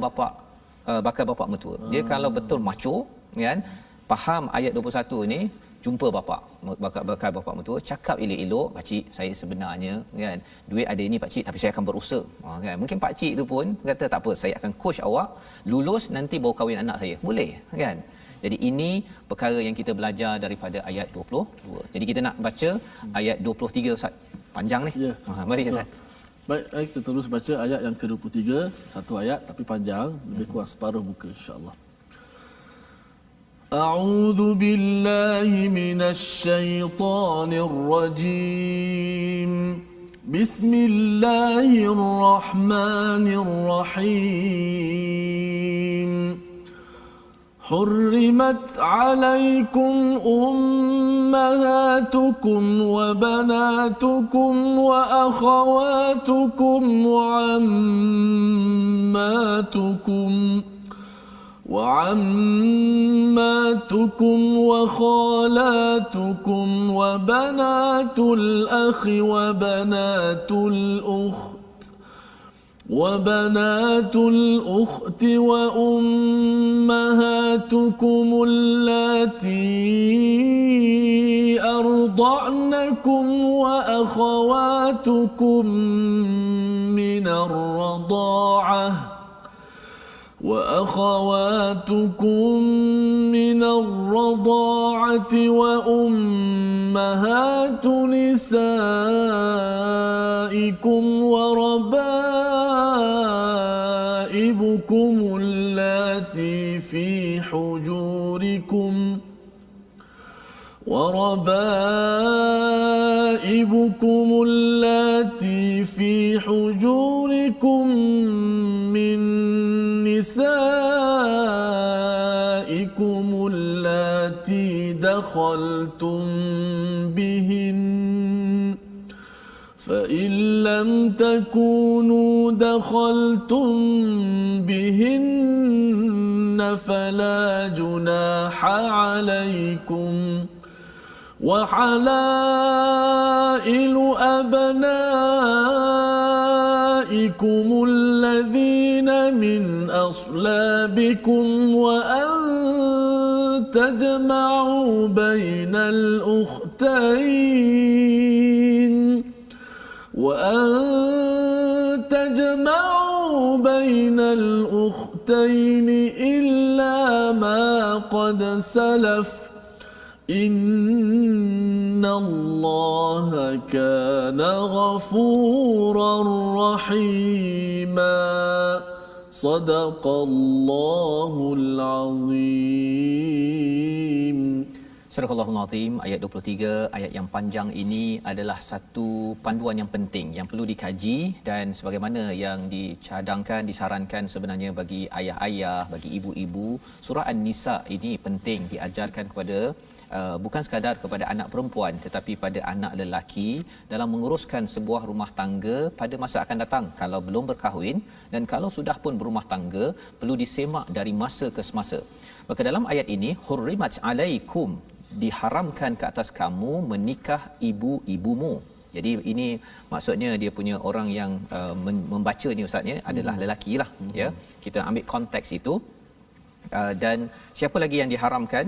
bakal bapak mertua. Dia kalau betul macho kan, faham ayat 21 ni, jumpa bakal bapak mertua, cakap elok-elok, pak cik, saya sebenarnya kan duit ada ini pak cik, tapi saya akan berusaha kan. Mungkin pak cik tu pun kata tak apa, saya akan coach awak, lulus nanti baru kahwin anak saya, boleh kan. Jadi ini perkara yang kita belajar daripada ayat 22. Jadi kita nak baca ayat 23 Ustaz. Panjang ni. Ya. Mari Ustaz. Baik, kita terus baca ayat yang ke-23, satu ayat tapi panjang, lebih kurang separuh muka insya-Allah. A'udzu billahi minasy syaithanir rajim. Bismillahirrahmanirrahim. حرمت عليكم أمهاتكم وبناتكم وأخواتكم وعماتكم وخالاتكم وبنات الأخ وبنات الأخت وبنات الأخت وأمهاتكم اللاتي أرضعنكم وأخواتكم من الرضاعة وأمهات نسائكم وربائبكم اللاتي في حجوركم من نسائكم اللاتي دخلتم بهن فإن لم تكونوا دخلتم بهن فلا جناح عليكم وحلائل أبنائكم الذين من أصلابكم وأن تجمعوا بين الأختين إلا ما قد سلف إن الله كان غفورا رحيما صدق الله العظيم. Surah Al-Allahul Azim ayat 23, ayat yang panjang ini adalah satu panduan yang penting yang perlu dikaji, dan sebagaimana yang dicadangkan, disarankan sebenarnya bagi ayah-ayah, bagi ibu-ibu, surah An-Nisa ini penting diajarkan kepada bukan sekadar kepada anak perempuan tetapi pada anak lelaki dalam menguruskan sebuah rumah tangga pada masa akan datang kalau belum berkahwin, dan kalau sudah pun berumah tangga perlu disemak dari masa ke semasa. Maka dalam ayat ini hurrimat alaikum, diharamkan ke atas kamu menikah ibu-ibumu. Jadi ini maksudnya dia punya orang yang membaca ni ustaz adalah lelaki lah, ya. Kita ambil konteks itu. Dan siapa lagi yang diharamkan?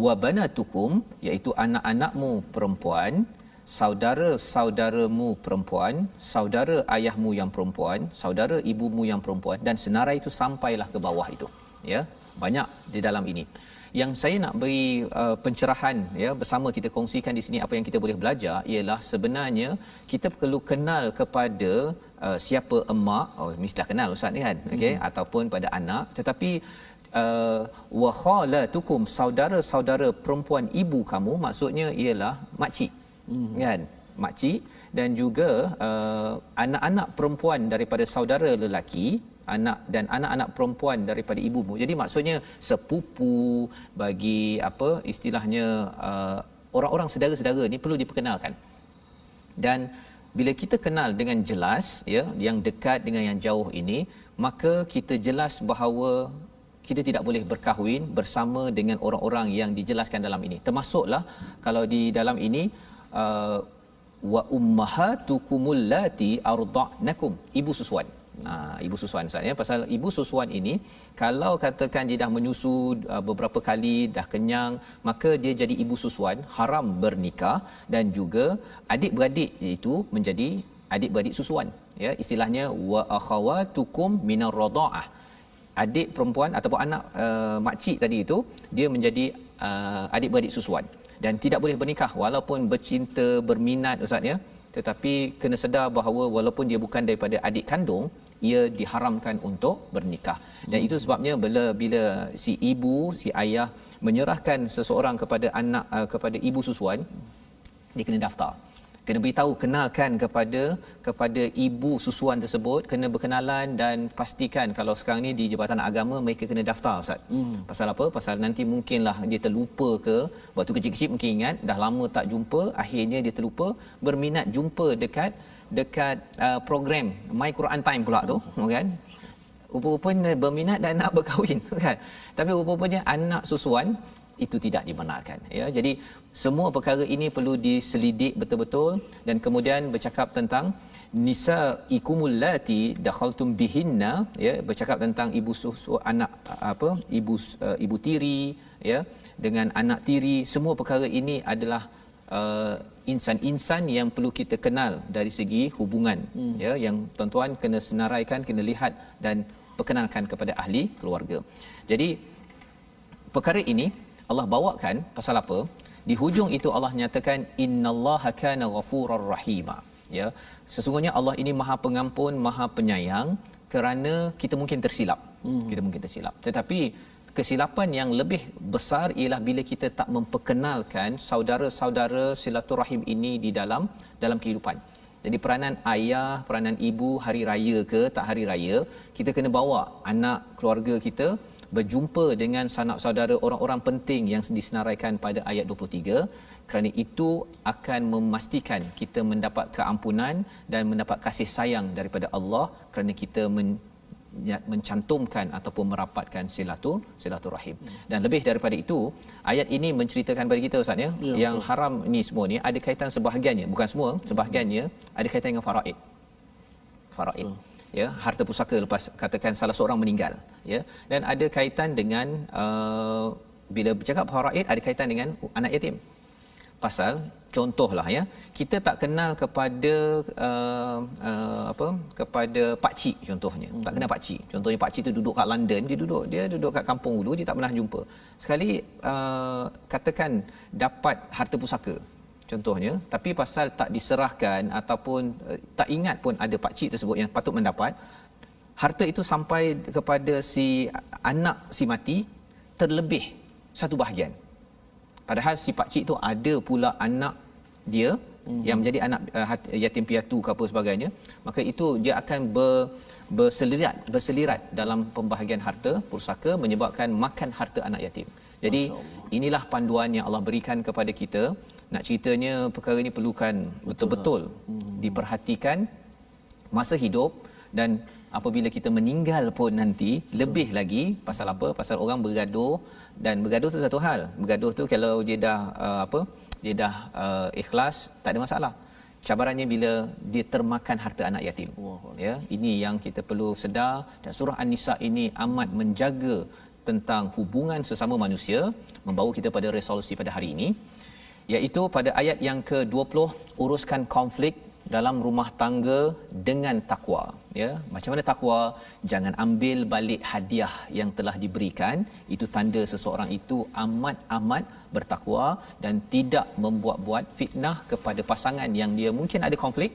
Wa banatukum, iaitu anak-anakmu perempuan, saudara-saudaramu perempuan, saudara ayahmu yang perempuan, saudara ibumu yang perempuan, dan senarai itu sampailah ke bawah itu, ya. Banyak di dalam ini. Yang saya nak beri pencerahan, ya, bersama kita kongsikan di sini apa yang kita boleh belajar ialah sebenarnya kita perlu kenal kepada siapa emak, mestilah kenal ustaz ni kan, okey, ataupun pada anak, tetapi wa khalatukum, saudara-saudara perempuan ibu kamu, maksudnya ialah makcik, kan, makcik, dan juga anak-anak perempuan daripada saudara lelaki, anak-anak perempuan daripada ibumu. Jadi maksudnya sepupu, bagi apa istilahnya, orang-orang saudara-saudara ni perlu diperkenalkan. Dan bila kita kenal dengan jelas, ya, yang dekat dengan yang jauh ini, maka kita jelas bahawa kita tidak boleh berkahwin bersama dengan orang-orang yang dijelaskan dalam ini. Termasuklah kalau di dalam ini wa ummahatukumul lati arda'nakum, ibu susuan. Ibu susuan Ustaz, ya. Pasal ibu susuan ini kalau katakan dia dah menyusu beberapa kali, dah kenyang, maka dia jadi ibu susuan, haram bernikah, dan juga adik-beradik itu menjadi adik-beradik susuan, ya. Istilahnya wa akhawatukum minar radha'ah, adik perempuan ataupun anak makcik tadi itu dia menjadi adik-beradik susuan, dan tidak boleh bernikah walaupun bercinta, berminat ustaz, ya. Tetapi kena sedar bahawa walaupun dia bukan daripada adik kandung, ia diharamkan untuk bernikah. Dan itu sebabnya bila si ibu, si ayah menyerahkan seseorang kepada anak, kepada ibu susuan, dia kena daftar, kena beritahu, kenalkan kepada ibu susuan tersebut, kena berkenalan, dan pastikan kalau sekarang ni di Jabatan Agama mereka kena daftar ustaz. Pasal apa? Pasal nanti mungkinlah dia terlupa ke, waktu kecil-kecil mungkin ingat, dah lama tak jumpa, akhirnya dia terlupa, berminat jumpa dekat program My Quran Time pula tu, kan. Rupa-rupanya berminat dan nak berkahwin, kan. Tapi rupa-rupanya anak susuan itu tidak dibenarkan, ya. Jadi semua perkara ini perlu diselidik betul-betul. Dan kemudian bercakap tentang nisaikumul lati dakhaltum bihinna, ya, bercakap tentang ibu susu, anak ibu tiri, ya, dengan anak tiri. Semua perkara ini adalah insan-insan yang perlu kita kenal dari segi hubungan, ya, yang tuan-tuan kena senaraikan, kena lihat dan perkenalkan kepada ahli keluarga. Jadi perkara ini Allah bawakan pasal apa? Di hujung itu Allah nyatakan innallaha kana ghafurar rahima, ya, sesungguhnya Allah ini Maha Pengampun, Maha Penyayang, kerana kita mungkin tersilap. Kita mungkin tersilap, tetapi kesilapan yang lebih besar ialah bila kita tak memperkenalkan saudara-saudara silaturahim ini di dalam kehidupan. Jadi peranan ayah, peranan ibu, hari raya ke tak hari raya, kita kena bawa anak keluarga kita berjumpa dengan sanak saudara orang-orang penting yang disenaraikan pada ayat 23, kerana itu akan memastikan kita mendapat keampunan dan mendapat kasih sayang daripada Allah kerana kita mencantumkan ataupun merapatkan silaturahim. Dan lebih daripada itu, ayat ini menceritakan kepada kita, Ustaz, ya, yang betul. Haram ni semua ni ada kaitan sebahagiannya, bukan semua, sebahagiannya ada kaitan dengan faraid. Betul. Ya, harta pusaka lepas katakan salah seorang meninggal, ya, dan ada kaitan dengan bila bercakap faraid ada kaitan dengan anak yatim. Pasal contohlah, ya, kita tak kenal kepada kepada pak cik contohnya. Tak kenal pak cik. Contohnya pak cik tu duduk kat London, dia duduk kat kampung dulu, dia tak pernah jumpa. Sekali katakan dapat harta pusaka contohnya, tapi pasal tak diserahkan ataupun tak ingat pun ada pak cik tersebut yang patut mendapat, harta itu sampai kepada si anak si mati terlebih satu bahagian. Padahal si pak cik tu ada pula anak dia yang menjadi anak yatim piatu ke apa sebagainya, maka itu dia akan berselirat dalam pembahagian harta pusaka, menyebabkan makan harta anak yatim. Jadi inilah panduan yang Allah berikan kepada kita. Nak ceritanya perkara ini perlukan betul-betul diperhatikan masa hidup, dan apabila kita meninggal pun nanti lebih lagi. Pasal apa? Pasal orang bergaduh, dan bergaduh tu satu hal. Bergaduh tu kalau dia dah dia dah ikhlas, tak ada masalah. Cabarannya bila dia termakan harta anak yatim. Ya, ini yang kita perlu sedar, dan surah An-Nisa ini amat menjaga tentang hubungan sesama manusia, membawa kita pada resolusi pada hari ini, iaitu pada ayat yang ke-20, uruskan konflik dalam rumah tangga dengan takwa, ya. Macam mana takwa? Jangan ambil balik hadiah yang telah diberikan. Itu tanda seseorang itu amat bertakwa dan tidak membuat-buat fitnah kepada pasangan yang dia mungkin ada konflik,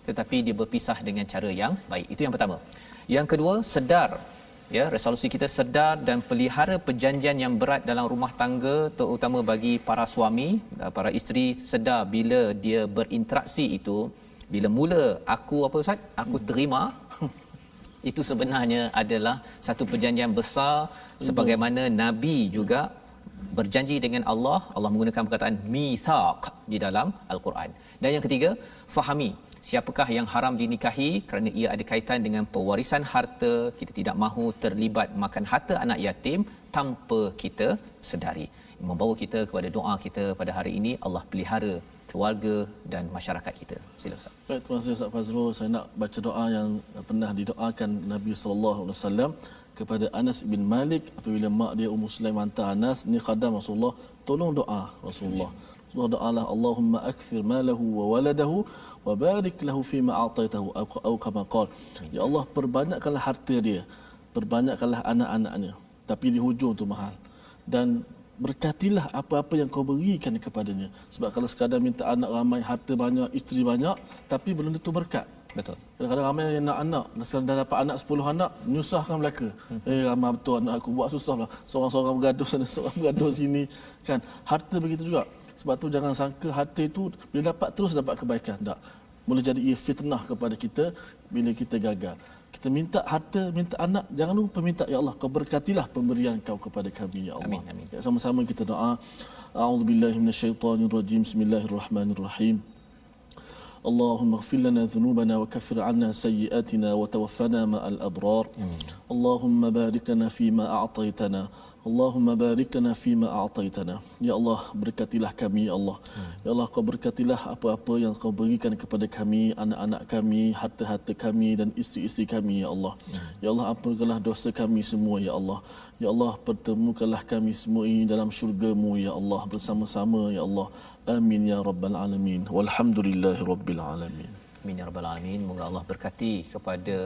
tetapi dia berpisah dengan cara yang baik. Itu yang pertama. Yang kedua, sedar, ya, resolusi kita sedar dan pelihara perjanjian yang berat dalam rumah tangga, terutama bagi para suami, para isteri, sedar bila dia berinteraksi itu, bila mula aku Ustaz, aku terima, itu sebenarnya adalah satu perjanjian besar, sebagaimana Nabi juga berjanji dengan Allah. Allah menggunakan perkataan mitsaq di dalam Al-Quran. Dan yang ketiga, fahami siapakah yang haram dinikahi, kerana ia ada kaitan dengan pewarisan harta. Kita tidak mahu terlibat makan harta anak yatim tanpa kita sedari. Membawa kita kepada doa kita pada hari ini, Allah pelihara keluarga dan masyarakat kita. Sila Ustaz. Baik, terima kasih Ustaz Fazrul. Saya nak baca doa yang pernah didoakan Nabi sallallahu alaihi wasallam kepada Anas bin Malik apabila mak dia Ummu Sulaim hantar Anas ni khadam Rasulullah, tolong doa Rasulullah. Rasulullah doalah, Allahumma akthir malahu wa waladahu wa barik lahu fima a'taitahu atau kama qala. Ya Allah, perbanyakkanlah harta dia, perbanyakkanlah anak-anaknya, tapi di hujung tu mahal. Dan berkatilah apa-apa yang kau berikan kepadanya. Sebab kalau sekadar minta anak ramai, harta banyak, isteri banyak, tapi belum tentu berkat. Betul. Kadang-kadang ramai yang nak anak, dah dapat anak 10 anak, nyusahkan mereka. Ramai betul anak aku, buat susah lah. Seorang-seorang bergaduh sana, seorang bergaduh sini. Kan? Harta begitu juga. Sebab tu jangan sangka harta itu bila dapat terus dapat kebaikan. Tak. Boleh jadi ia fitnah kepada kita bila kita gagal. Kita minta harta, minta anak, jangan lupa minta, ya Allah, kau berkatilah pemberian kau kepada kami, ya Allah. Amin, amin. Ya, sama-sama kita doa. A'udzubillahi minasyaitonirrajim. Bismillahirrahmanirrahim. Allahumma ighfir lana dhunubana wa kaffir 'anna sayyi'atina wa tawaffana ma'al abrar. Allahumma barik lana fima a'taytana Allahumma barik lana fima a'taitana. Ya Allah, berkatilah kami ya Allah. Ya Allah, kau berkatilah apa-apa yang kau berikan kepada kami, anak-anak kami, harta-harta kami dan isteri-isteri kami ya Allah. Ya Allah, ampunilah dosa kami semua ya Allah. Ya Allah, pertemukanlah kami semua ini dalam syurga-Mu ya Allah, bersama-sama ya Allah. Amin ya rabbal alamin. Walhamdulillahi rabbil alamin. Amin ya rabbal alamin. Moga Allah berkati kepada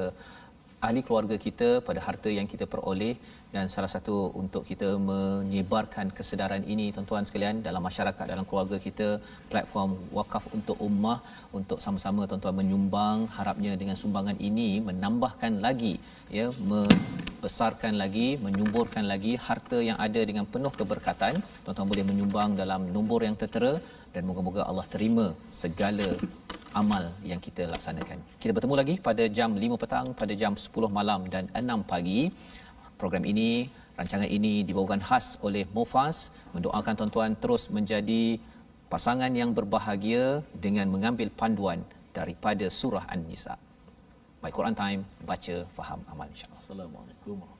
ahli keluarga kita pada harta yang kita peroleh, dan salah satu untuk kita menyebarkan kesedaran ini tuan-tuan sekalian dalam masyarakat, dalam keluarga kita, platform Wakaf untuk Ummah, untuk sama-sama tuan-tuan menyumbang. Harapnya dengan sumbangan ini menambahkan lagi ya, membesarkan lagi, menyuburkan lagi harta yang ada dengan penuh keberkatan. Tuan-tuan boleh menyumbang dalam nombor yang tertera, dan moga-moga Allah terima segala amal yang kita laksanakan. Kita bertemu lagi pada jam 5 petang, pada jam 10 malam dan 6 pagi. Program ini, rancangan ini dibawakan khas oleh Mufas, mendoakan tuan-tuan terus menjadi pasangan yang berbahagia dengan mengambil panduan daripada surah An-Nisa. Baik, Quran Time, baca, faham, amal, insya-Allah. Assalamualaikum.